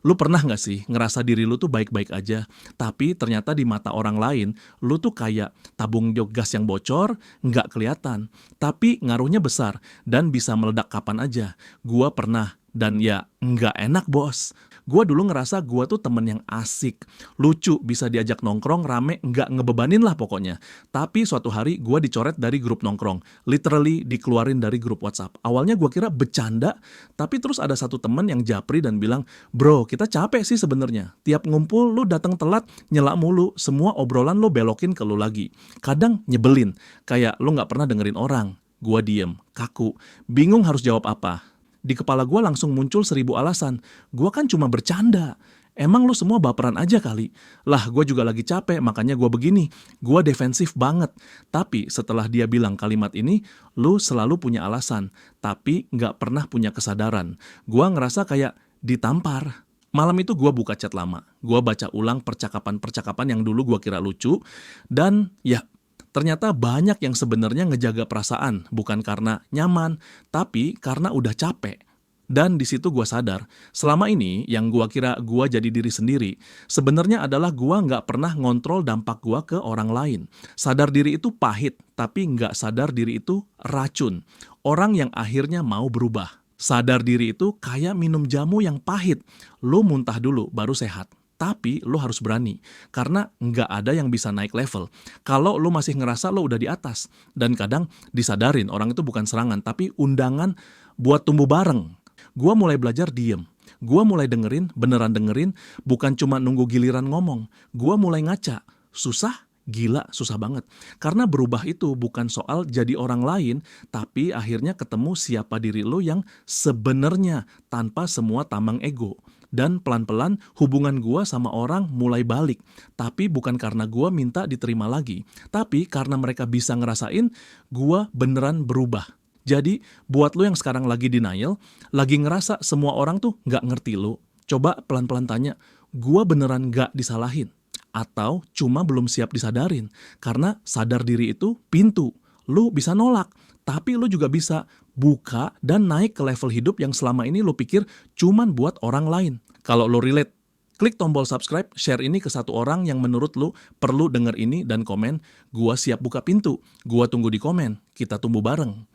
Lu pernah nggak sih ngerasa diri lu tuh baik-baik aja, tapi ternyata di mata orang lain, lu tuh kayak tabung gas yang bocor, nggak kelihatan, tapi ngaruhnya besar dan bisa meledak kapan aja. Gua pernah, dan ya nggak enak bos. Gua dulu ngerasa gua tuh temen yang asik, lucu, bisa diajak nongkrong, rame, nggak ngebebanin lah pokoknya. Tapi suatu hari gua dicoret dari grup nongkrong, literally dikeluarin dari grup WhatsApp. Awalnya gua kira bercanda, tapi terus ada satu temen yang japri dan bilang, "Bro, kita capek sih sebenarnya. Tiap ngumpul lu datang telat, nyela mulu, semua obrolan lu belokin ke lu lagi. Kadang nyebelin, kayak lu nggak pernah dengerin orang." Gua diem, kaku, bingung harus jawab apa. Di kepala gua langsung muncul 1000 alasan. Gua kan cuma bercanda. Emang lu semua baperan aja kali? Lah, gua juga lagi capek, makanya gua begini. Gua defensif banget. Tapi setelah dia bilang kalimat ini, lu selalu punya alasan, tapi nggak pernah punya kesadaran. Gua ngerasa kayak ditampar. Malam itu gua buka chat lama. Gua baca ulang percakapan-percakapan yang dulu gua kira lucu. Dan ya, ternyata banyak yang sebenarnya ngejaga perasaan, bukan karena nyaman, tapi karena udah capek. Dan di situ gua sadar, selama ini yang gua kira gua jadi diri sendiri, sebenarnya adalah gua nggak pernah ngontrol dampak gua ke orang lain. Sadar diri itu pahit, tapi nggak sadar diri itu racun. Orang yang akhirnya mau berubah. Sadar diri itu kayak minum jamu yang pahit. Lu muntah dulu, baru sehat. Tapi lu harus berani, karena nggak ada yang bisa naik level. Kalau lu masih ngerasa lu udah di atas, dan kadang disadarin orang itu bukan serangan, tapi undangan buat tumbuh bareng. Gua mulai belajar diem. Gua mulai dengerin, beneran dengerin, bukan cuma nunggu giliran ngomong. Gua mulai ngaca. Susah? Gila, susah banget. Karena berubah itu bukan soal jadi orang lain, tapi akhirnya ketemu siapa diri lu yang sebenarnya tanpa semua tambang ego. Dan pelan-pelan hubungan gua sama orang mulai balik. Tapi bukan karena gua minta diterima lagi, tapi karena mereka bisa ngerasain gua beneran berubah. Jadi, buat lu yang sekarang lagi denial, lagi ngerasa semua orang tuh nggak ngerti lu, coba pelan-pelan tanya, gua beneran nggak disalahin? Atau cuma belum siap disadarin? Karena sadar diri itu pintu. Lu bisa nolak, tapi lu juga bisa buka dan naik ke level hidup yang selama ini lu pikir cuman buat orang lain. Kalau lu relate, klik tombol subscribe, share ini ke satu orang yang menurut lu perlu denger ini dan komen, gua siap buka pintu. Gua tunggu di komen, kita tumbuh bareng.